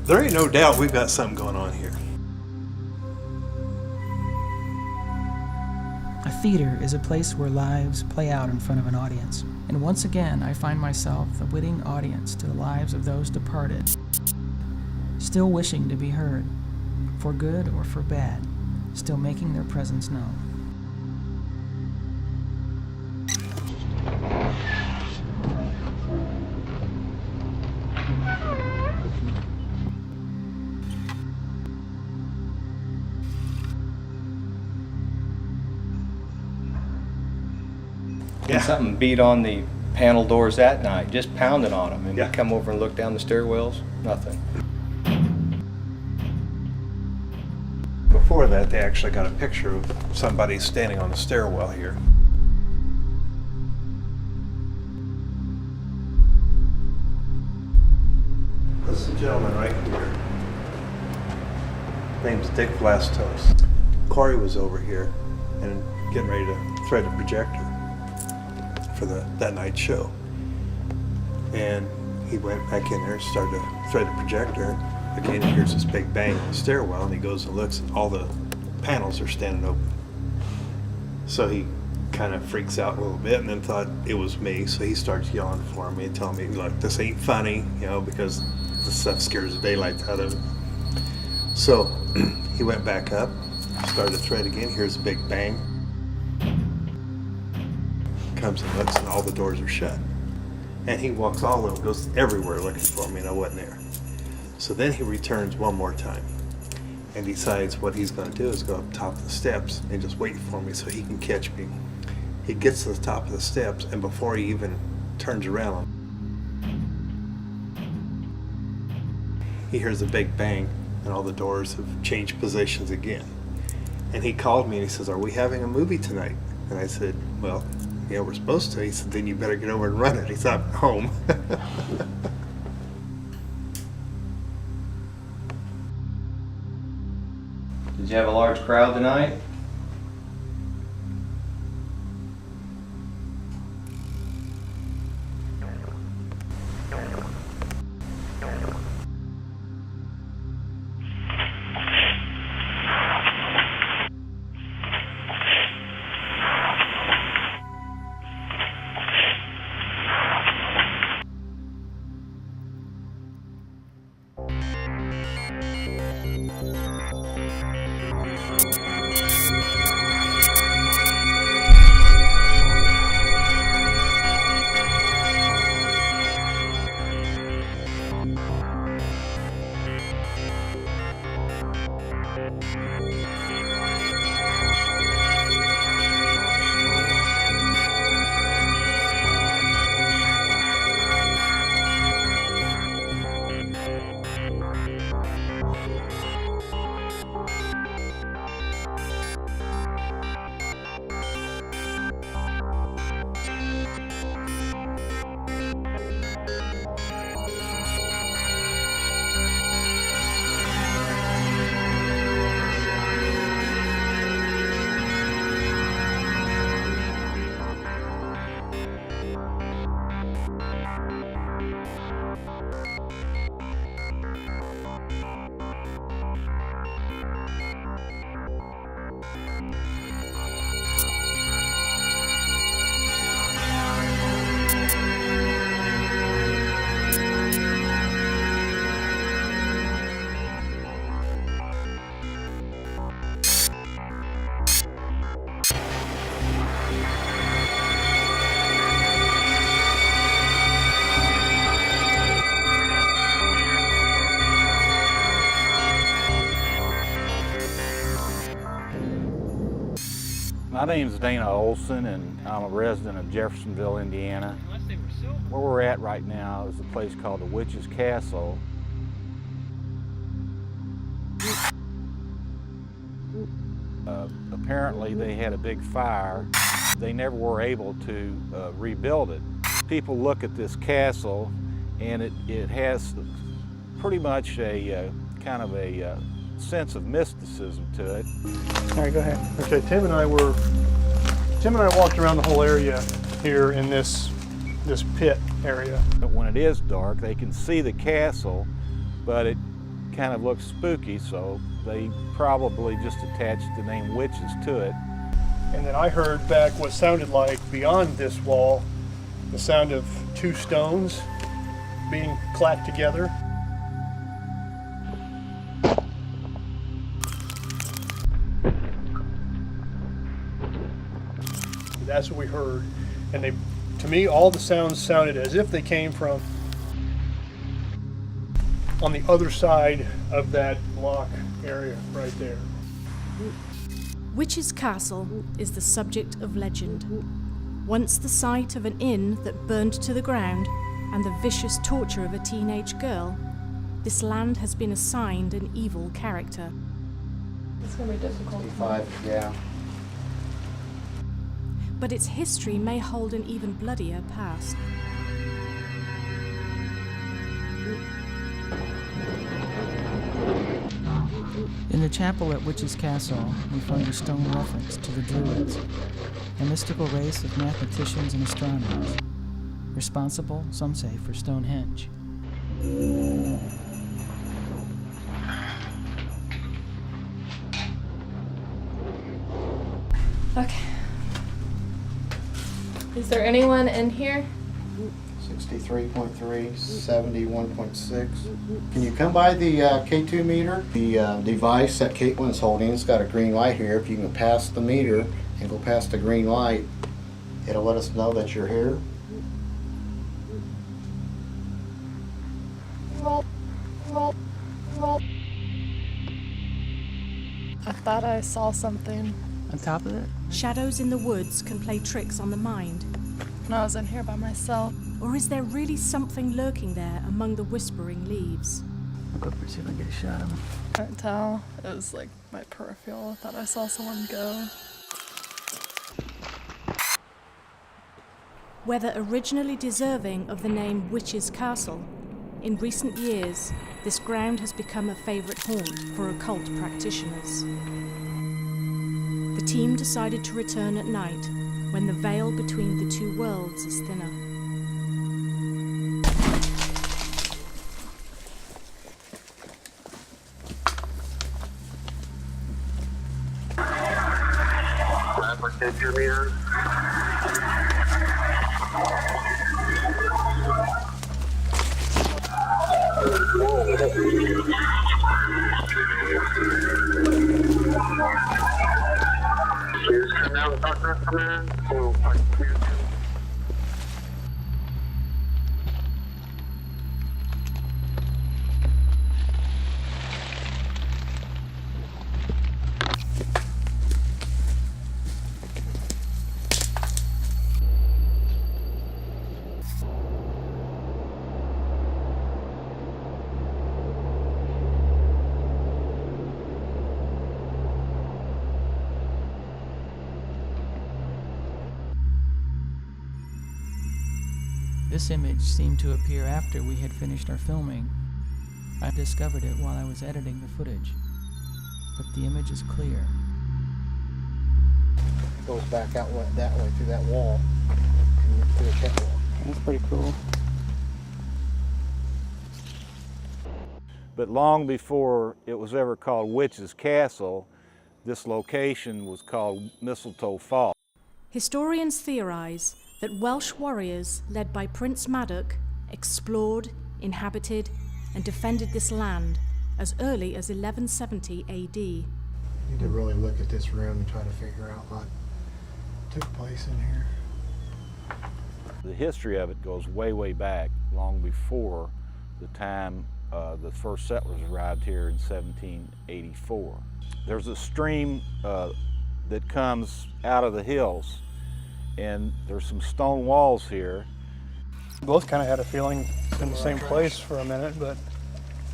There ain't no doubt we've got something going on here. A theater is a place where lives play out in front of an audience. And once again, I find myself the witting audience to the lives of those departed, still wishing to be heard, for good or for bad, still making their presence known. And something beat on the panel doors that night, just pounding on them. And Yeah. we come over and look down the stairwells, nothing. Before that, they actually got a picture of somebody standing on the stairwell here. This is a gentleman right here. Name's Dick Vlastos. Corey was over here and getting ready to thread the projector for that night's show. And he went back in there and started to thread the projector. Again, he hears this big bang in the stairwell, and he goes and looks, and all the panels are standing open. So he kind of freaks out a little bit, and then thought it was me, so he starts yelling for me and telling me, look, this ain't funny, you know, because this stuff scares the daylight out of him. So he went back up, started to thread again, hears a big bang. Comes and looks, and all the doors are shut. And he walks all over, goes everywhere looking for me, and I wasn't there. So then he returns one more time and decides what he's going to do is go up top of the steps and just wait for me so he can catch me. He gets to the top of the steps, and before he even turns around, he hears a big bang, and all the doors have changed positions again. And he called me and he says, "Are we having a movie tonight?" And I said, "Well, yeah, we're supposed to." He said, "Then you better get over and run it." He's not home. Did you have a large crowd tonight? My name is Dana Olson, and I'm a resident of Jeffersonville, Indiana. Where we're at right now is a place called the Witch's Castle. Apparently they had a big fire. They never were able to rebuild it. People look at this castle, and it has pretty much a kind of a sense of mysticism to it. All right, go ahead. Okay, Tim and I walked around the whole area here in this pit area. But when it is dark, they can see the castle, but kind of looks spooky, so they probably just attached the name Witches to it. And then I heard back what sounded like beyond this wall, the sound of two stones being clacked together. That's what we heard. And they, to me, all the sounds sounded as if they came from on the other side of that block area right there. Witch's Castle is the subject of legend. Once the site of an inn that burned to the ground and the vicious torture of a teenage girl, this land has been assigned an evil character. It's gonna be difficult. 55, yeah. But its history may hold an even bloodier past. In the chapel at Witch's Castle, we find a stone reference to the Druids, a mystical race of mathematicians and astronomers, responsible, some say, for Stonehenge. Okay. Is there anyone in here? 63.3, 71.6. Can you come by the K2 meter? The device that Caitlin's holding, it's got a green light here. If you can pass the meter and go past the green light, it'll let us know that you're here. I thought I saw something On top of it, Shadows in the woods can play tricks on the mind. when I was in here by myself. Or is there really something lurking there among the whispering leaves? I'll go up and see if I can get a shot of him. Couldn't tell. It was like my peripheral. I thought I saw someone go. Whether originally deserving of the name Witch's Castle, in recent years, this ground has become a favourite haunt for occult practitioners. The team decided to return at night, when the veil between the two worlds is thinner. This image seemed to appear after we had finished our filming. I discovered it while I was editing the footage, but the image is clear. It goes back out that way through that wall and through a catwalk. That's pretty cool. But long before it was ever called Witch's Castle, this location was called Mistletoe Fall. Historians theorise that Welsh warriors led by Prince Madoc explored, inhabited, and defended this land as early as 1170 AD. You need to really look at this room and try to figure out what took place in here. The history of it goes way, way back, long before the time the first settlers arrived here in 1784. There's a stream that comes out of the hills, and there's some stone walls here. We both kind of had a feeling in the same place for a minute, but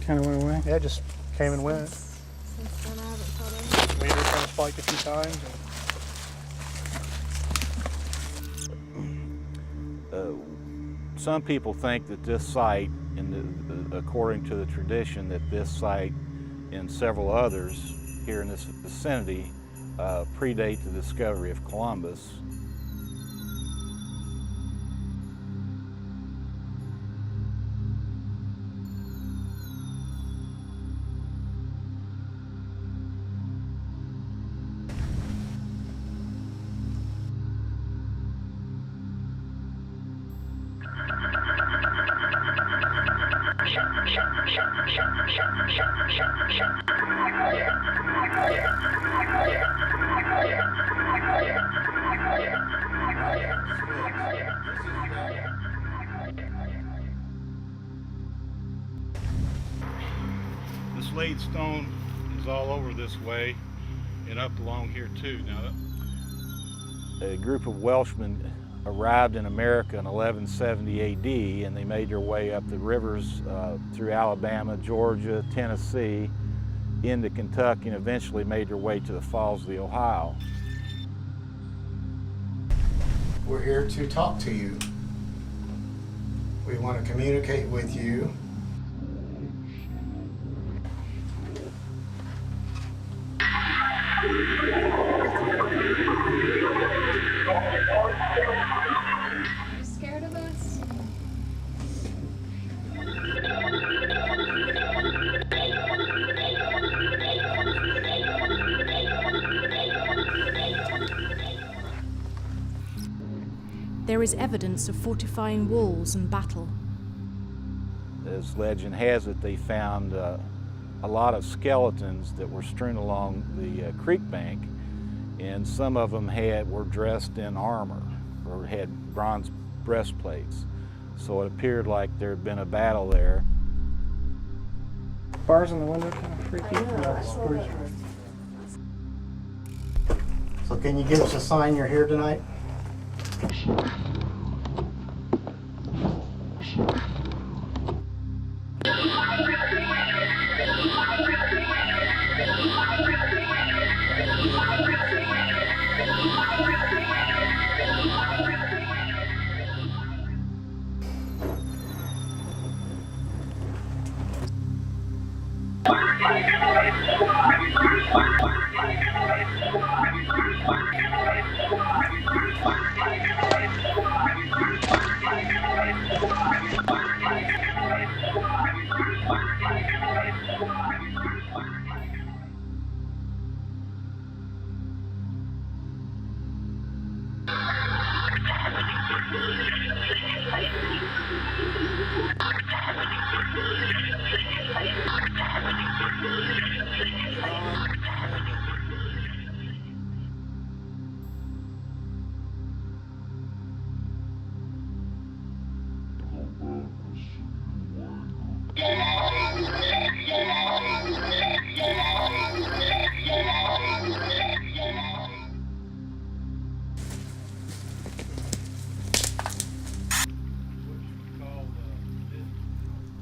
Kind of went away. yeah, it just came and went. Since then, I haven't thought of. Meter kind of spiked a few times. Some people think that this site, according to the tradition, that this site and several others here in this vicinity predate the discovery of Columbus. This laid stone is all over this way and up along here too. Now, a group of Welshmen arrived in America in 1170 AD, and they made their way up the rivers through Alabama, Georgia, Tennessee, into Kentucky, and eventually made their way to the Falls of the Ohio. We're here to talk to you. We want to communicate with you. You scared of us? There is evidence of fortifying walls and battle. As legend has it, they found a lot of skeletons that were strewn along the creek bank, and some of them were dressed in armor or had bronze breastplates. So it appeared like there had been a battle there. Bars in the window kind of freaky. So can you give us a sign you're here tonight?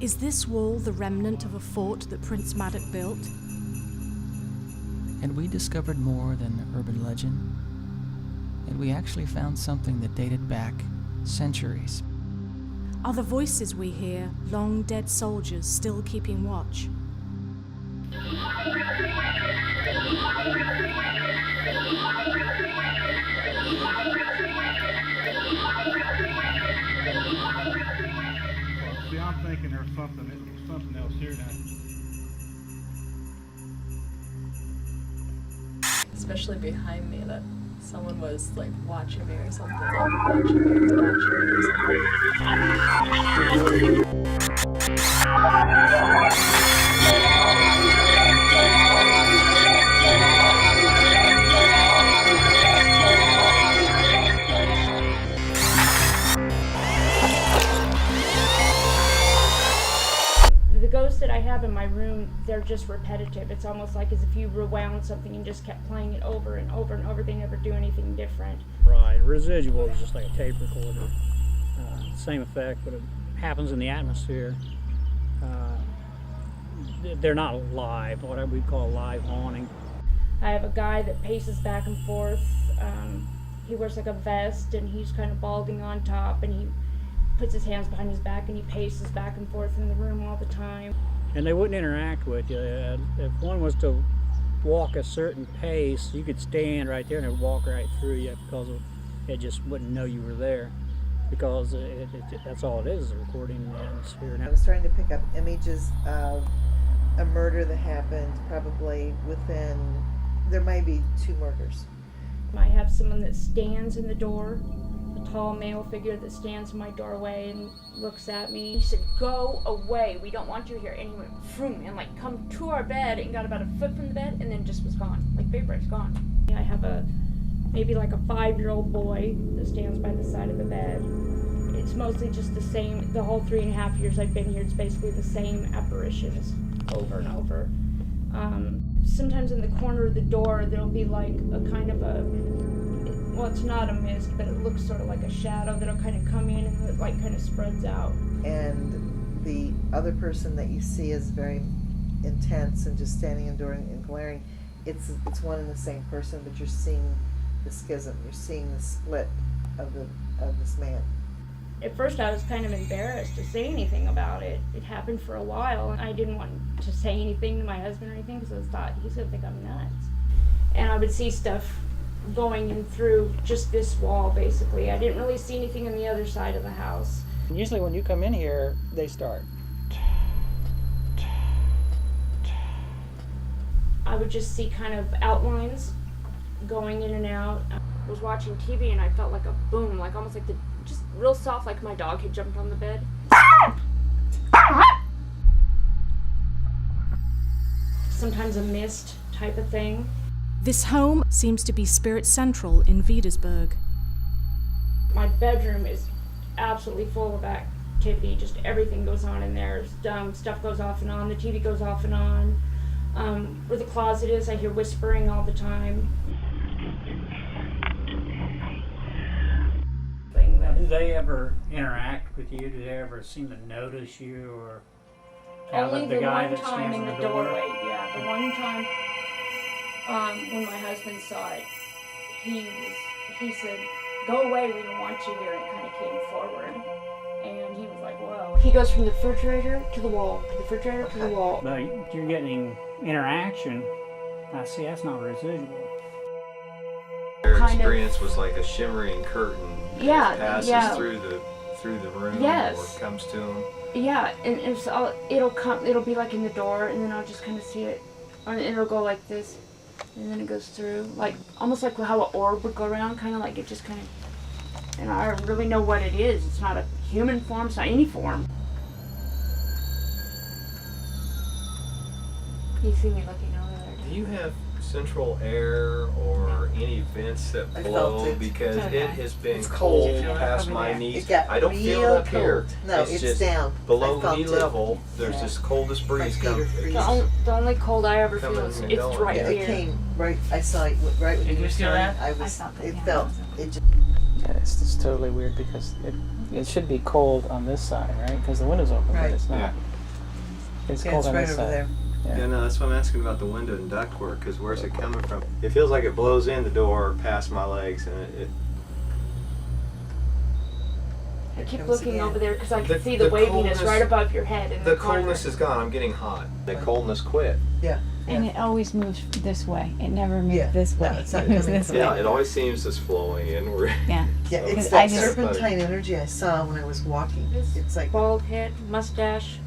Is this wall the remnant of a fort that Prince Madoc built? And we discovered more than urban legend. And we actually found something that dated back centuries. Are the voices we hear long dead soldiers still keeping watch? See, I'm thinking there's something else here now. Especially behind me, that someone was like watching me or something. Like watching me or The ghosts that I have in my room, they're just repetitive. It's almost like as if you rewound something and just kept playing it over and over and over. They never do anything different. Right, residual is just like a tape recorder. Same effect, but it happens in the atmosphere. They're not live, what we call a live haunting. I have a guy that paces back and forth. He wears like a vest and he's kind of balding on top, and he puts his hands behind his back and he paces back and forth in the room all the time. And they wouldn't interact with you. If one was to walk a certain pace, you could stand right there and it would walk right through you because it just wouldn't know you were there, because that's all it is a recording in the atmosphere. I was starting to pick up images of a murder that happened probably within, there may be 2 murders. I have someone that stands in the door, a tall male figure that stands in my doorway and looks at me. He said, "Go away, we don't want you here." And he went vroom and like come to our bed and got about a foot from the bed and then just was gone. Like vaporized, gone. I have maybe like a 5-year-old boy that stands by the side of the bed. It's mostly just the same, the whole 3.5 years I've been here, it's basically the same apparitions over and over. Sometimes in the corner of the door, there'll be like a kind of well, it's not a mist, but it looks sort of like a shadow that'll kind of come in and it like kind of spreads out. And the other person that you see is very intense and just standing and glaring. It's one and the same person, but you're seeing the schism. You're seeing the split of this man. At first I was kind of embarrassed to say anything about it. It happened for a while and I didn't want to say anything to my husband or anything because I thought he's gonna think I'm nuts. And I would see stuff going in through just this wall basically. I didn't really see anything on the other side of the house. Usually when you come in here, they start. I would just see kind of outlines going in and out. I was watching TV and I felt like a boom, like almost like just real soft, like my dog had jumped on the bed. Sometimes a mist type of thing. This home seems to be spirit central in Wiedersburg. My bedroom is absolutely full of activity. Just everything goes on in there. Stuff goes off and on. The TV goes off and on. Where the closet is, I hear whispering all the time. Do they ever interact with you? Do they ever seem to notice you or Only the guy one that time stands in the door? doorway, yeah. The one time when my husband saw it, he said, "Go away, we don't want you here," and kind of came forward. And he was like, whoa. He goes from the refrigerator to the wall, to the refrigerator to the wall. But you're getting interaction. I see, that's not residual. Their Kind of- experience was like a shimmering curtain. Yeah, that passes yeah. through the room Yes. or comes to them. Yeah, and it'll be like in the door, and then I'll just kind of see it, and it'll go like this, and then it goes through, like almost like how an orb would go around, kind of like it just kind of, and I don't really know what it is. It's not a human form, it's not any form. You see me looking over there. Do you have central air or any vents that I blow? felt it. Because it has been It's cold. cold past my It knees. got I don't feel it real up here. cold. No, it's just down. below I felt knee it. level. There's this coldest breeze feet are coming. freezing. The only cold I ever feel Coming is and it's going. right Yeah, here. it came right. I saw it right when Did you you were feel saying. that? I was. felt it, It yeah. felt. It just. Yeah, it's just totally weird because it should be cold on this side, right? Because the window's open, Right. but it's not. Yeah. It's Yeah, cold it's on right this over side. there. Yeah, no, that's why I'm asking about the window and ductwork, because where's it coming from? It feels like it blows in the door past my legs, and it I keep comes looking again. over there because I The- can see the the waviness coldness- right above your head in the the corner. coldness is gone. I'm getting hot. The coldness quit. Yeah. And it always moves this way. It never moves Yeah. this No, way. it's not It moves coming this from- Yeah, way. it always seems it's flowing inward. Yeah. Yeah, So- it's Because that I just- serpentine energy I saw when I was walking. It's like Bald head, mustache,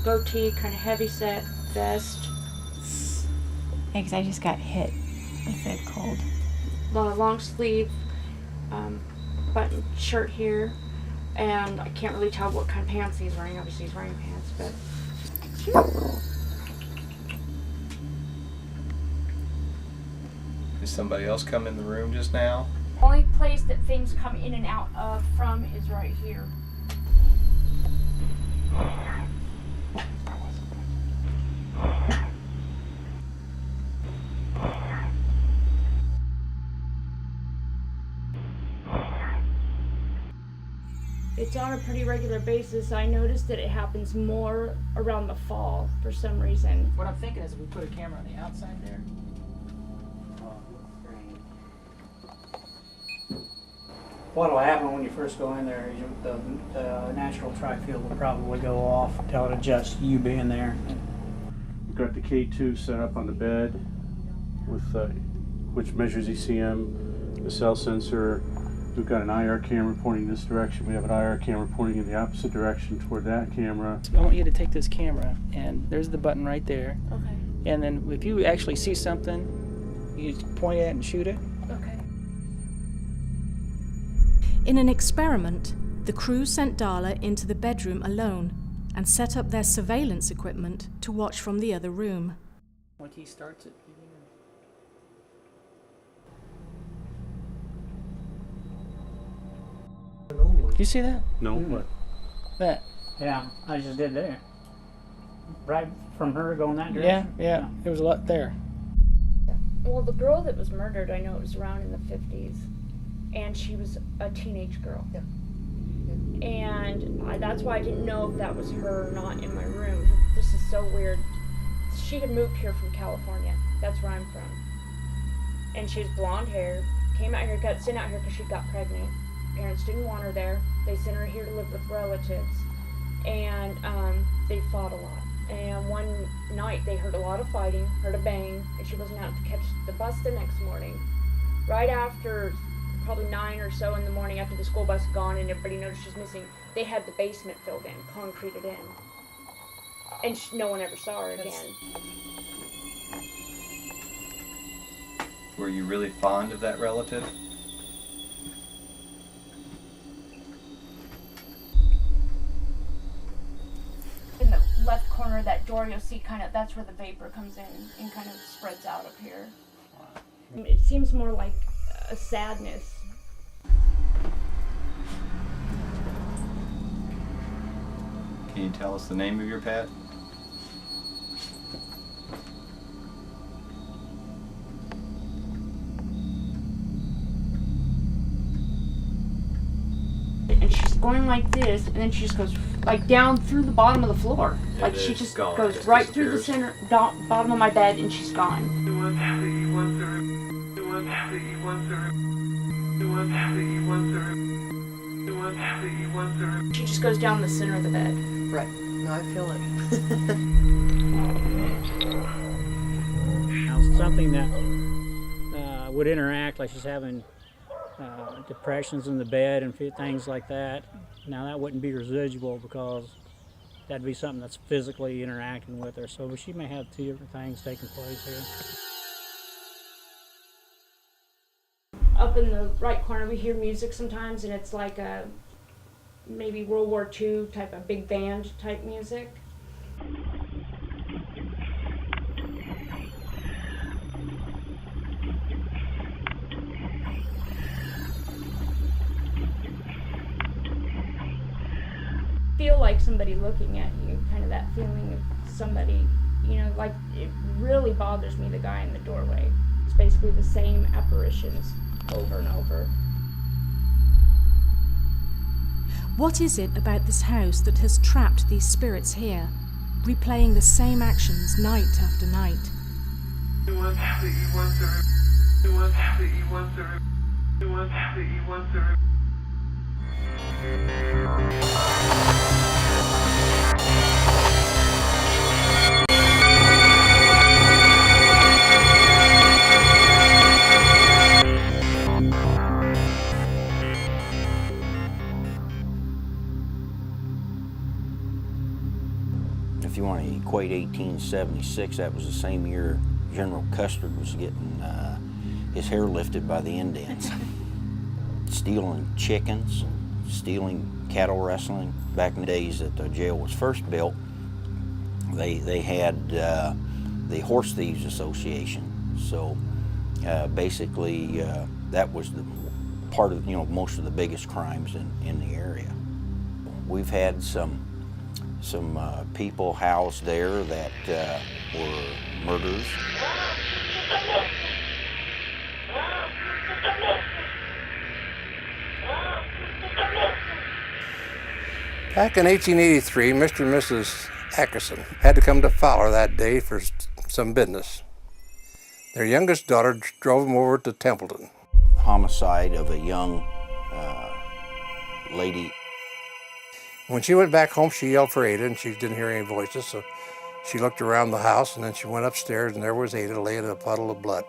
goatee, kind of heavy set, vest, Because I just got hit with it cold. long sleeve, button shirt here, and I can't really tell what kind of pants he's wearing. Obviously he's wearing pants, but Did somebody else come in the room just now? only place that things come in and out of from is right here. It's on a pretty regular basis. I noticed that it happens more around the fall for some reason. What I'm thinking is if we put a camera on the outside there. What'll happen when you first go in there is the natural tri-field will probably go off until it adjusts to you being there. We've got the K2 set up on the bed with which measures ECM, the cell sensor. We've got an IR camera pointing this direction. We have an IR camera pointing in the opposite direction toward that camera. I want you to take this camera, and there's the button right there. Okay. And then if you actually see something, you just point at it and shoot it. Okay. In an experiment, the crew sent Darla into the bedroom alone and set up their surveillance equipment to watch from the other room. When he starts it. You see that? No, what? That. Yeah, I just did there. Right from her going that direction? Yeah. It was a lot there. Well, the girl that was murdered, I know it was around in the 50s, and she was a teenage girl. Yeah. And that's why I didn't know if that was her not in my room. This is so weird. She had moved here from California. That's where I'm from. And she has blonde hair, came out here, got sent out here because she got pregnant. Parents didn't want her there. They sent her here to live with relatives. And they fought a lot. And one night they heard a lot of fighting, heard a bang, and she wasn't out to catch the bus the next morning. Right after, probably 9 or so in the morning, after the school bus had gone and everybody noticed she's missing, they had the basement filled in, concreted in. And no one ever saw her again. Were you really fond of that relative? In the left corner of that door, you'll see kind of, that's where the vapor comes in and kind of spreads out up here. It seems more like a sadness. Can you tell us the name of your pet? And she's going like this, and then she just goes like down through the bottom of the floor. Yeah, like she just gone. goes Just right through the disappears. center, bottom of my bed, and she's gone. She just goes down the center of the bed. Right. No, I feel it. Now, something that would interact, like she's having depressions in the bed and things like that. Now that wouldn't be residual because that'd be something that's physically interacting with her. So she may have two different things taking place here. Up in the right corner, we hear music sometimes, and it's like a maybe World War II type of big band type music. Feel like somebody looking at you, kind of that feeling of somebody, you know, like it really bothers me, the guy in the doorway. It's basically the same apparitions over and over. What is it about this house that has trapped these spirits here, replaying the same actions night after night? If you want to equate 1876, that was the same year General Custer was getting his hair lifted by the Indians. Stealing chickens, stealing cattle rustling. Back in the days that the jail was first built, they had the Horse Thieves Association. So basically that was the part of, you know, most of the biggest crimes in the area. We've had some people housed there that were murderers. Back in 1883, Mr. and Mrs. Atkinson had to come to Fowler that day for some business. Their youngest daughter drove them over to Templeton. Homicide of a young lady. When she went back home, she yelled for Ada, and she didn't hear any voices, so she looked around the house, and then she went upstairs, and there was Ada laying in a puddle of blood.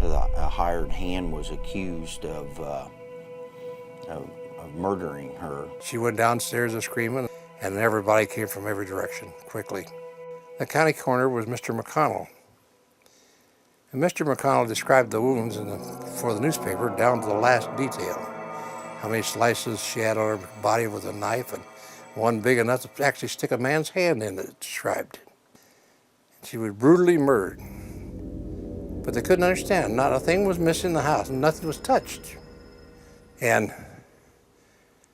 A hired hand was accused of murdering her. She went downstairs screaming, and everybody came from every direction quickly. The county coroner was Mr. McConnell. And Mr. McConnell described the wounds for the newspaper down to the last detail. how many slices she had on her body with a knife, and one big enough to actually stick a man's hand in it, described. She was brutally murdered. But they couldn't understand. Not a thing was missing in the house. Nothing was touched. And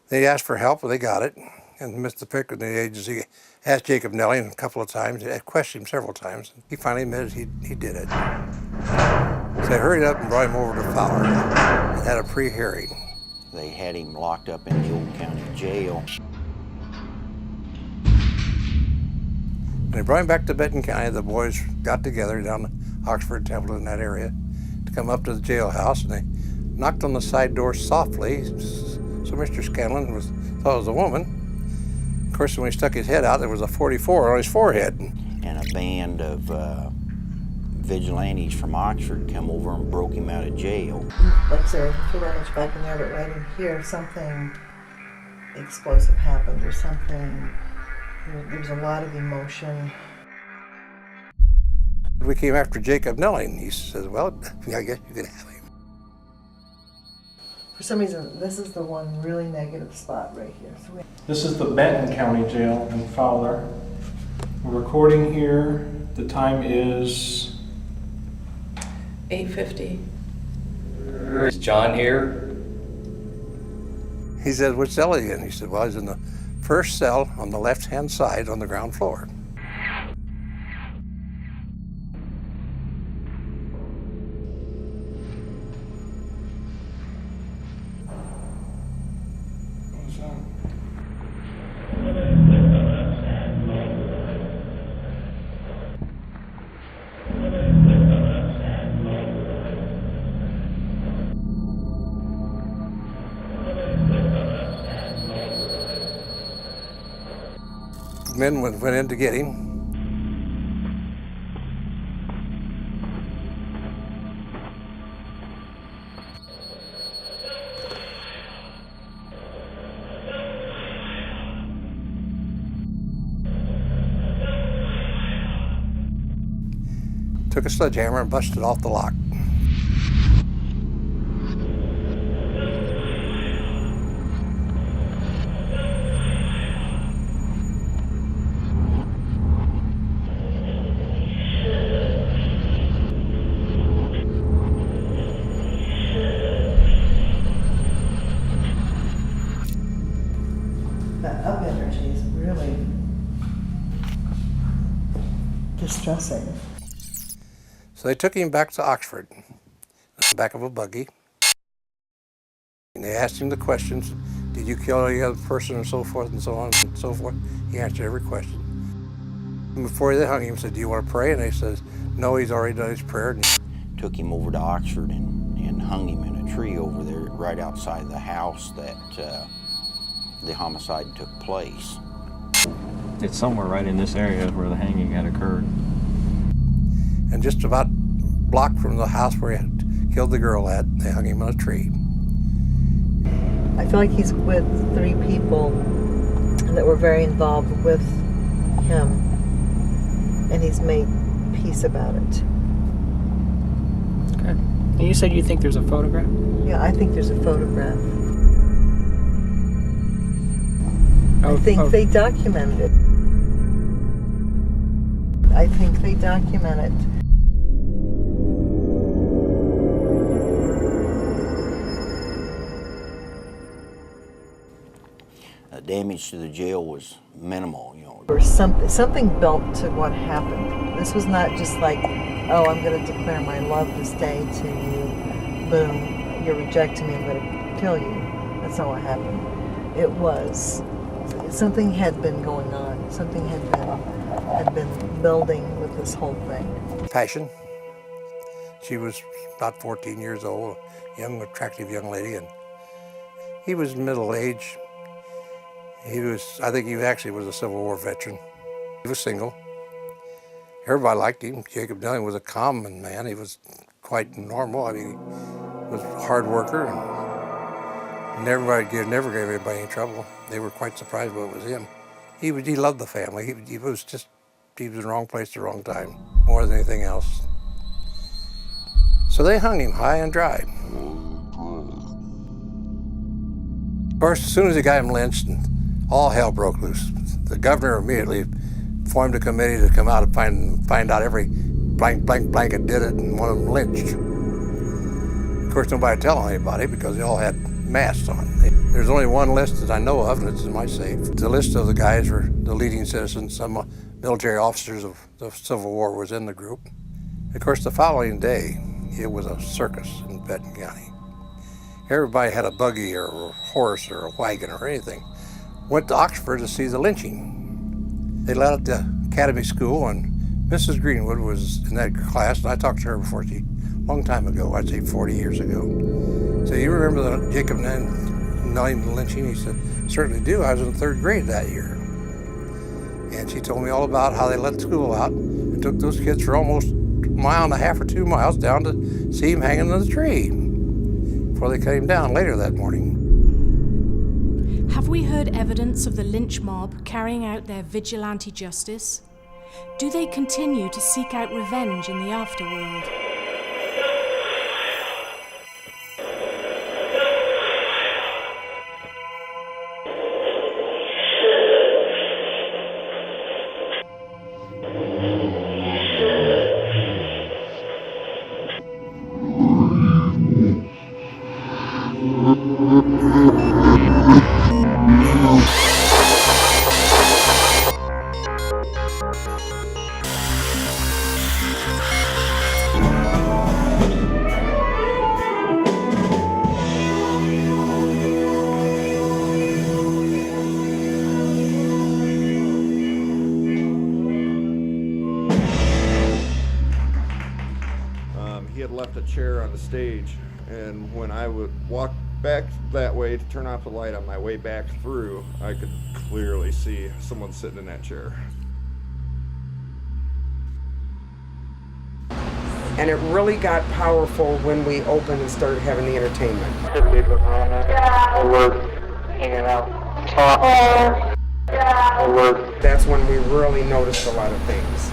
they asked for help, and they got it. And Mr. Pickard, the agency, asked Jacob Nelling a couple of times, questioned him several times. He finally admitted he did it. So they hurried up and brought him over to Fowler and had a pre-hearing. They had him locked up in the old county jail. When they brought him back to Benton County, the boys got together down the Oxford Temple in that area to come up to the jailhouse, and they knocked on the side door softly. So Mr. Scanlon thought it was a woman. Of course, when he stuck his head out, there was a 44 on his forehead. And a band of vigilantes from Oxford come over and broke him out of jail. Like I said, I feel that much back in there, but right in here, something explosive happened or something. There was a lot of emotion. We came after Jacob Nelling. He says, well, I guess you can have him. For some reason, this is the one really negative spot right here. So This is the Benton County Jail in Fowler. We're recording here. The time is 8:50. Is John here? He said, which cell are you in? He said, well, he's in the first cell on the left-hand side on the ground floor. Men went in to get him. Took a sledgehammer and busted off the lock. that up energy is really distressing. So they took him back to Oxford, in the back of a buggy. And they asked him the questions, did you kill any other person, and so forth and so on and so forth. He answered every question. And before they hung him, said, do you want to pray? And he says, no, he's already done his prayer. Took him over to Oxford and hung him in a tree over there right outside the house that the homicide took place. It's somewhere right in this area where the hanging had occurred. And just about blocked from the house where he had killed the girl at, they hung him on a tree. I feel like he's with 3 people that were very involved with him, and he's made peace about it. Okay. And you said you think there's a photograph? Yeah, I think there's a photograph. I think they documented it. I think they document it. Damage to the jail was minimal, you know. Or something built to what happened. This was not just like, oh, I'm going to declare my love this day to you. Boom, you're rejecting me, I'm going to kill you. That's not what happened. It was, something had been going on. Something had been building with this whole thing. Passion. She was about 14 years old, a young, attractive young lady, and he was middle-aged. I think he actually was a Civil War veteran. He was single. Everybody liked him. Jacob Nelling was a common man. He was quite normal. I mean, he was a hard worker, and never gave anybody any trouble. They were quite surprised when it was him. He loved the family. He was in the wrong place at the wrong time, more than anything else. So they hung him high and dry. course, as soon as he got him lynched, all hell broke loose. The governor immediately formed a committee to come out and find out every blank that did it and want them lynched. Of course, nobody telling anybody because they all had masks on. There's only one list that I know of, and it's in my safe. The list of the guys were the leading citizens. Some military officers of the Civil War was in the group. Of course, the following day, it was a circus in Benton County. Everybody had a buggy or a horse or a wagon or anything. Went to Oxford to see the lynching. They let out the academy school, and Mrs. Greenwood was in that class, and I talked to her before, a long time ago, I'd say 40 years ago. So you remember the Jacob Nellie lynching? He said, certainly do. I was in 3rd grade that year. And she told me all about how they let school out and took those kids for almost a mile and a half or 2 miles down to see him hanging in the tree before they cut him down later that morning. Have we heard evidence of the lynch mob carrying out their vigilante justice? Do they continue to seek out revenge in the afterworld? He had left a chair on the stage, and when I would walk back that way to turn off the light on my way back through, I could clearly see someone sitting in that chair. And it really got powerful when we opened and started having the entertainment. That's when we really noticed a lot of things.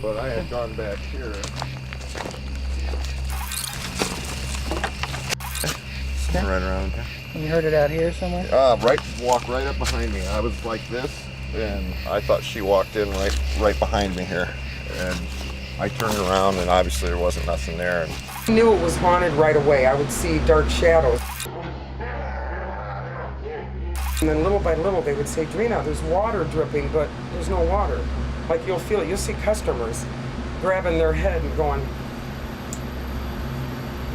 But I had gone back here. Right around here. And you heard it out here somewhere? Walk right up behind me. I was like this, and I thought she walked in right behind me here. And I turned around, and obviously there wasn't nothing there. And I knew it was haunted right away. I would see dark shadows. And then little by little they would say, Drena, there's water dripping, but there's no water. Like you'll feel it. You'll see customers grabbing their head and going.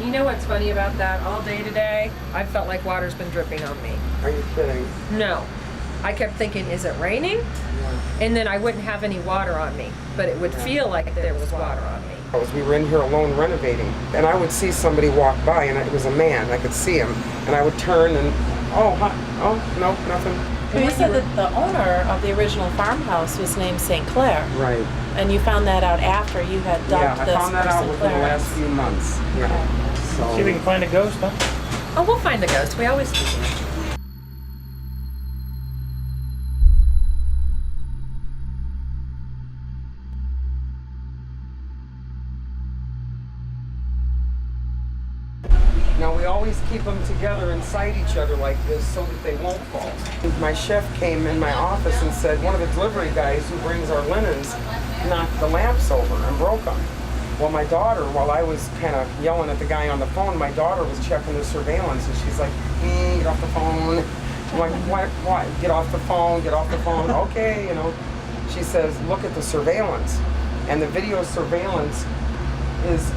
You know what's funny about that? All day today, I felt like water's been dripping on me. Are you kidding? No. I kept thinking, is it raining? And then I wouldn't have any water on me, but it would feel like there was water on me. We were in here alone renovating, and I would see somebody walk by, and it was a man. I could see him, and I would turn and, oh, no, nothing. You said that the owner of the original farmhouse was named St. Clair. Right. And you found that out after you had dubbed this I found that out within the last few months. Yeah. Okay. So. See if we can find a ghost, huh? Oh, we'll find a ghost. We always do. Now we always keep them together inside each other like this so that they won't fall. My chef came in my office and said one of the delivery guys who brings our linens knocked the lamps over and broke them. Well, my daughter, while I was kind of yelling at the guy on the phone, my daughter was checking the surveillance, and she's like, get off the phone. I'm like, what? Get off the phone, get off the phone. Okay, you know. She says, look at the surveillance. And the video surveillance is,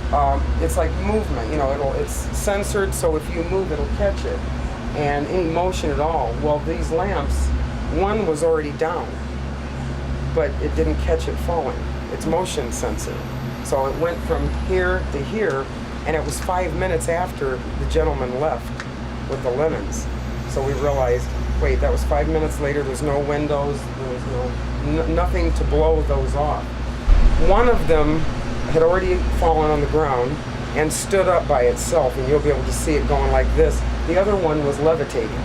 it's like movement, you know, it's censored, so if you move, it'll catch it. And any motion at all. Well, these lamps, one was already down, but it didn't catch it falling. It's motion sensor. So it went from here to here, and it was 5 minutes after the gentleman left with the linens. So we realized, wait, that was 5 minutes later, there's no windows, there was nothing to blow those off. One of them had already fallen on the ground and stood up by itself, and you'll be able to see it going like this. The other one was levitating.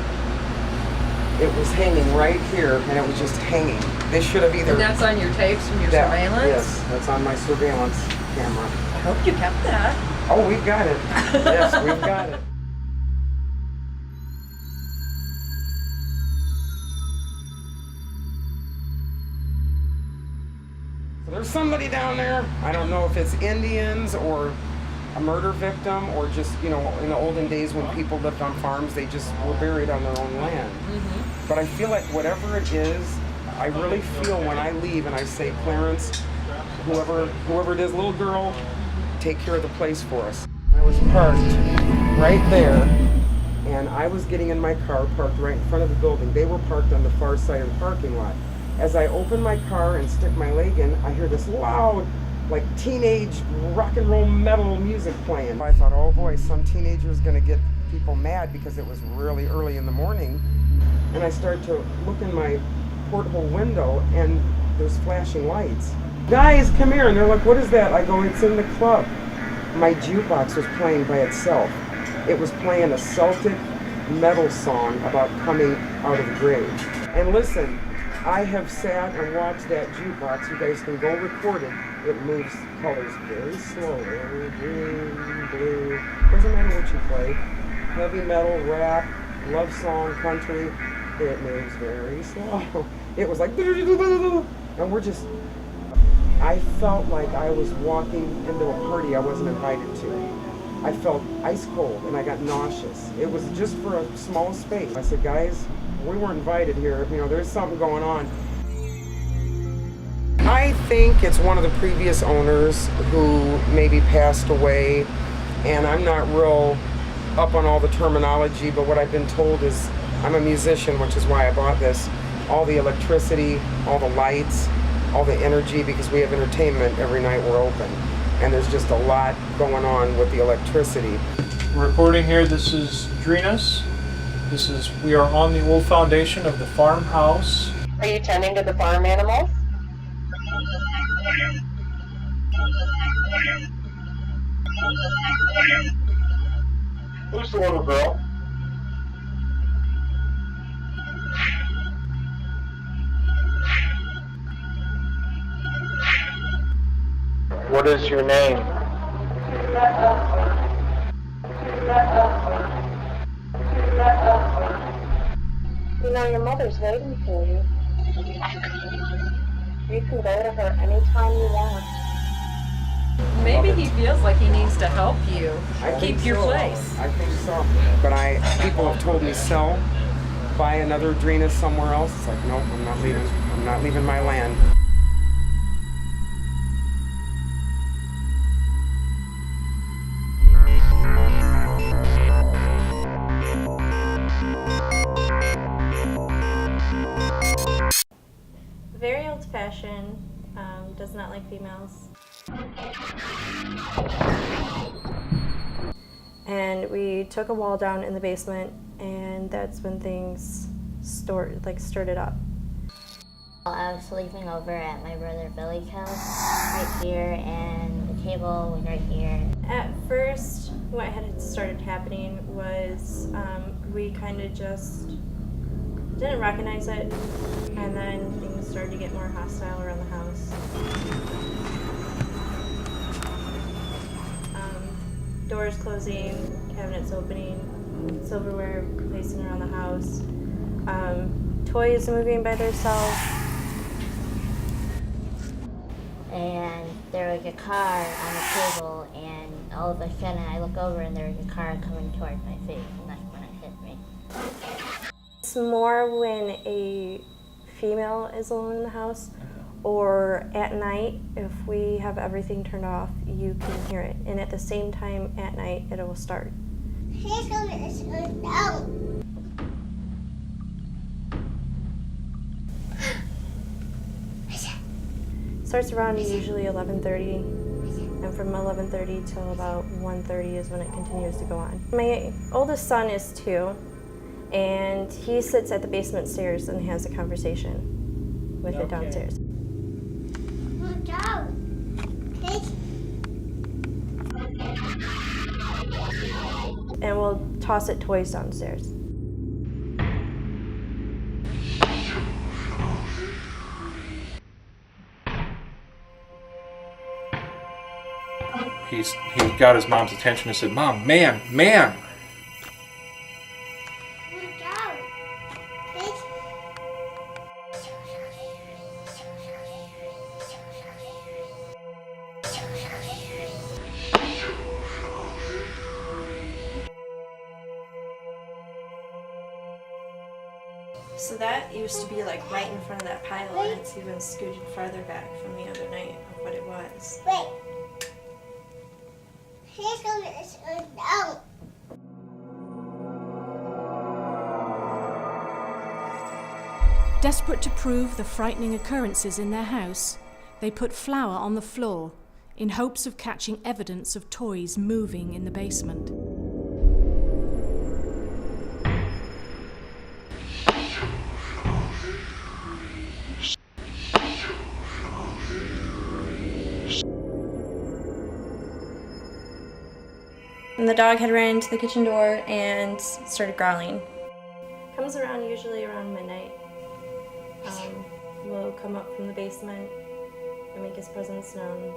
It was hanging right here, and it was just hanging. They should have either... And that's on your tapes from your surveillance? Yes, that's on my surveillance camera. I hope you kept that. Oh, we've got it. Yes, we've got it. There's somebody down there. I don't know if it's Indians or a murder victim or just, you know, in the olden days when people lived on farms, they just were buried on their own land. But I feel like whatever it is, I really feel when I leave and I say, Clarence, whoever it is, little girl, take care of the place for us. I was parked right there, and I was getting in my car, parked right in front of the building. They were parked on the far side of the parking lot. As I open my car and stick my leg in, I hear this loud, like teenage rock and roll metal music playing. I thought, oh boy, some teenager's gonna get people mad because it was really early in the morning. And I started to look in my porthole window and there's flashing lights. Guys, come here. And they're like, what is that? I go, it's in the club. My jukebox was playing by itself. It was playing a Celtic metal song about coming out of the grave. And listen, I have sat and watched that jukebox. You guys can go record it. It moves colors very slowly. Green, blue, doesn't matter what you play. Heavy metal, rap, love song, country. It moves very slow. It was like, and we're just, I felt like I was walking into a party I wasn't invited to. I felt ice cold and I got nauseous. It was just for a small space. I said, guys, we weren't invited here. You know, there's something going on. I think it's one of the previous owners who maybe passed away, and I'm not real up on all the terminology, but what I've been told is I'm a musician, which is why I bought this. All the electricity, all the lights, all the energy, because we have entertainment every night we're open. And there's just a lot going on with the electricity. Recording here, this is Drena's. We are on the old foundation of the farmhouse. Are you tending to the farm animals? Who's the little girl? What is your name? You know, your mother's waiting for you. You can go to her anytime you want. Maybe he feels like he needs to help you I keep think your so. place. I think so. But people have told me sell, buy another Drena somewhere else. It's like, nope, I'm not leaving. I'm not leaving my land. Very old-fashioned, does not like females. And we took a wall down in the basement, and that's when things stirred up. I was sleeping over at my brother Billy's house, right here, and the table was right here. At first, what had started happening was we kind of just didn't recognize it, and then things started to get more hostile around the house. Doors closing, cabinets opening, silverware placing around the house, toys moving by themselves. And there was a car on the table, and all of a sudden I look over and there was a car coming towards my face, and that's when it hit me. It's more when a female is alone in the house, or at night, if we have everything turned off, you can hear it. And at the same time at night, it will start. Starts around usually 11:30, and from 11:30 till about 1:30 is when it continues to go on. My oldest son is 2, and he sits at the basement stairs and has a conversation with it downstairs. And we'll toss it toys downstairs. He got his mom's attention and said, "Mom, man!" So that used to be like right in front of that pile, and it's even scooted farther back from the other night of what it was. Desperate to prove the frightening occurrences in their house, they put flour on the floor in hopes of catching evidence of toys moving in the basement. And the dog had ran to the kitchen door and started growling. Comes around usually around midnight. Will come up from the basement and make his presence known.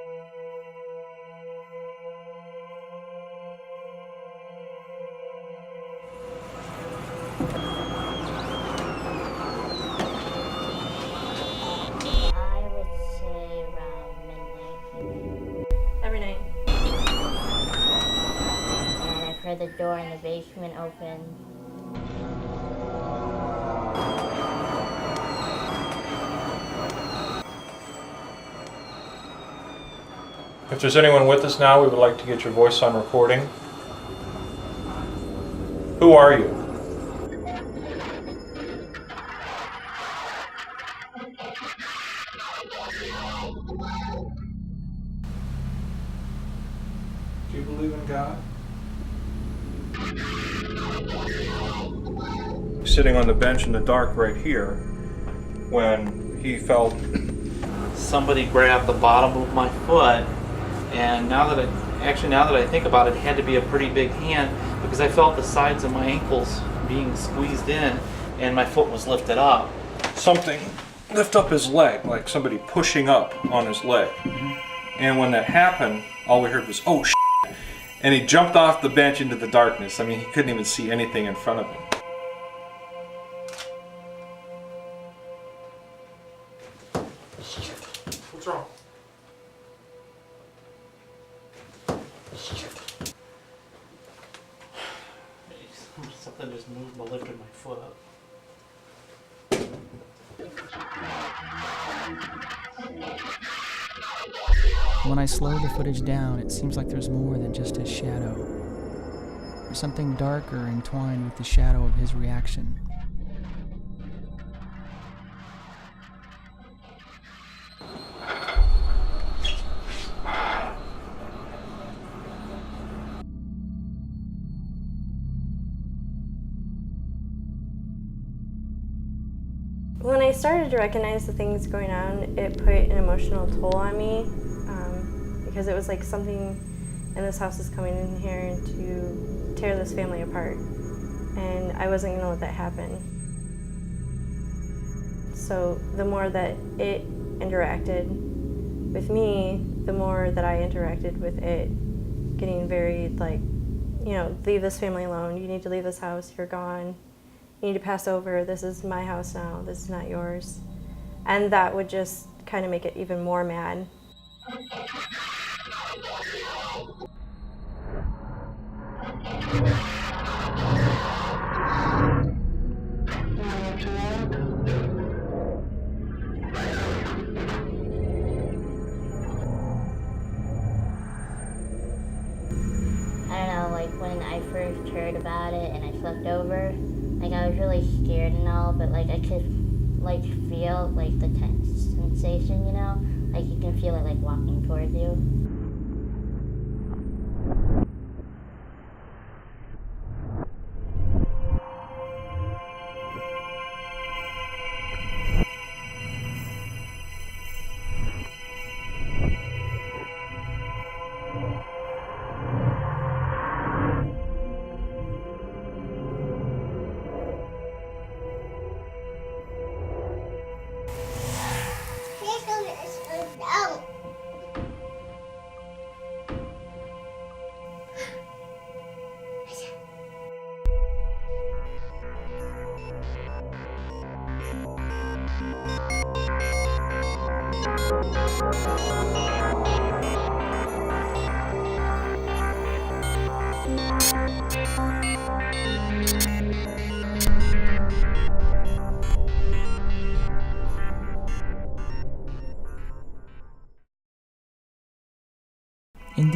I would say around midnight. Every night. And I've heard the door in the basement open. If there's anyone with us now, we would like to get your voice on recording. Who are you? Do you believe in God? Sitting on the bench in the dark right here when he felt somebody grabbed the bottom of my foot, and now that I think about it, it had to be a pretty big hand because I felt the sides of my ankles being squeezed in and my foot was lifted up. something lift up his leg, like somebody pushing up on his leg. And when that happened, all we heard was, "Oh shit!" And he jumped off the bench into the darkness. I mean, he couldn't even see anything in front of him. What's wrong? Something just moved and lifted my foot up. When I slow the footage down, it seems like there's more than just his shadow. There's something darker entwined with the shadow of his reaction. When I started to recognize the things going on, it put an emotional toll on me because it was like something in this house is coming in here to tear this family apart, and I wasn't going to let that happen. So the more that it interacted with me, the more that I interacted with it, getting very like, you know, leave this family alone, you need to leave this house, you're gone. You need to pass over, this is my house now, this is not yours. And that would just kind of make it even more mad. I don't know, like when I first heard about it and I flipped over, like I was really scared and all, but like I could like feel like the tense sensation, you know? Like you can feel it like walking towards you.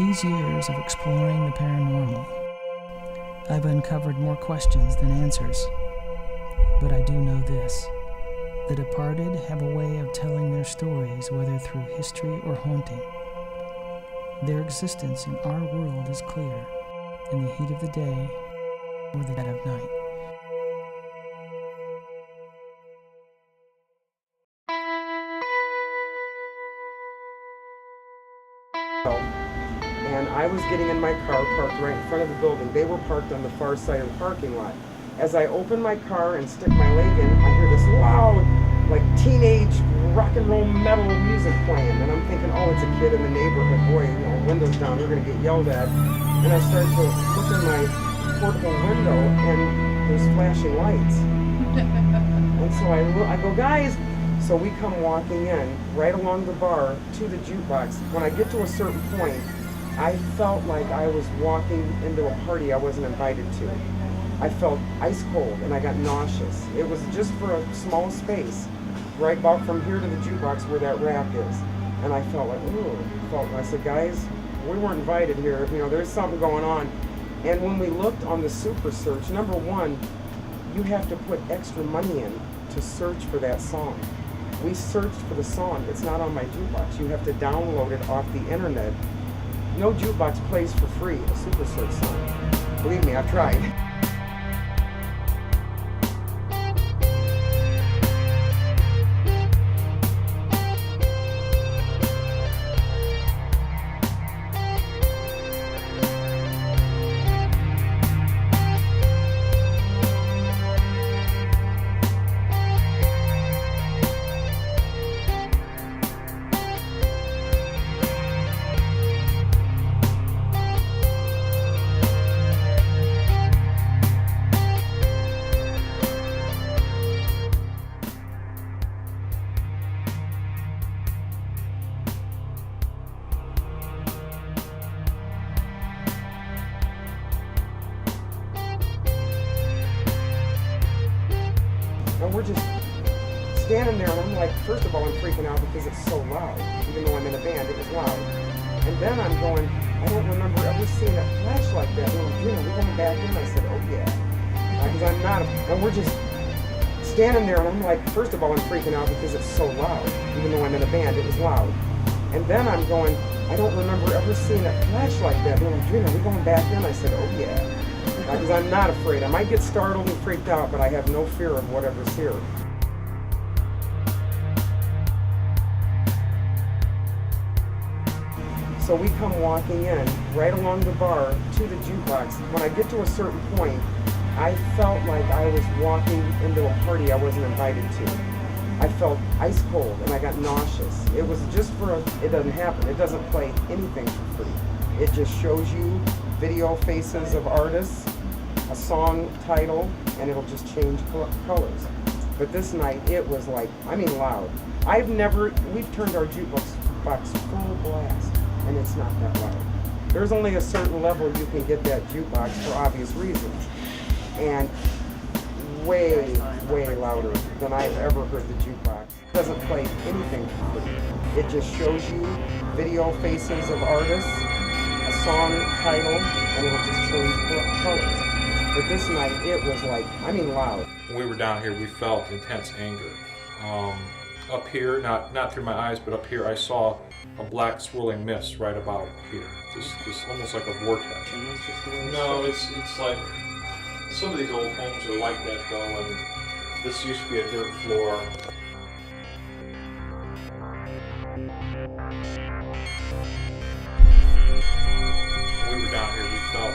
these years of exploring the paranormal, I've uncovered more questions than answers. But I do know this: the departed have a way of telling their stories, whether through history or haunting. Their existence in our world is clear, in the heat of the day or the dead of night. And I was getting in my car parked right in front of the building. They were parked on the far side of the parking lot. As I open my car and stick my leg in, I hear this loud, like teenage rock and roll metal music playing. And I'm thinking, oh, it's a kid in the neighborhood. Boy, you know, windows down, they're gonna get yelled at. And I start to look in my porthole window and there's flashing lights. And so I go, guys. So we come walking in right along the bar to the jukebox. When I get to a certain point, I felt like I was walking into a party I wasn't invited to. I felt ice cold and I got nauseous. It was just for a small space, right about from here to the jukebox where that rack is. And I felt like, ooh, I said, guys, we weren't invited here. You know, there's something going on. And when we looked on the super search, number one, you have to put extra money in to search for that song. We searched for the song. It's not on my jukebox. You have to download it off the internet. No jukebox plays for free a super search song. Believe me, I've tried. And we're just standing there, and I'm like, first of all, I'm freaking out because it's so loud. Even though I'm in a band, it was loud. And then I'm going, I don't remember ever seeing a flash like that. We're going back in. I said, oh yeah. Because I'm not, and we're just standing there, and I'm like, first of all, I'm freaking out because it's so loud. Even though I'm in a band, it was loud. And then I'm going, I don't remember ever seeing a flash like that. We're going back in. I said, oh yeah. Because I'm not afraid. I might get startled and freaked out, but I have no fear of whatever's here. So we come walking in right along the bar to the jukebox. When I get to a certain point, I felt like I was walking into a party I wasn't invited to. I felt ice cold and I got nauseous. It was just it doesn't happen. It doesn't play anything for free. It just shows you video faces of artists, a song title, and it'll just change colors. But this night, it was like, I mean loud. We've turned our jukebox full blast, and it's not that loud. There's only a certain level you can get that jukebox for obvious reasons. And way, way louder than I've ever heard the jukebox. It doesn't play anything for free. It just shows you video faces of artists, a song title, and it'll just change colors. But this night, it was like, I mean loud. When we were down here, we felt intense anger. Up here, not through my eyes, but up here, I saw a black swirling mist right about here. Just almost like a vortex. No, it's like, some of these old homes are like that though, and this used to be a dirt floor. When we were down here, we felt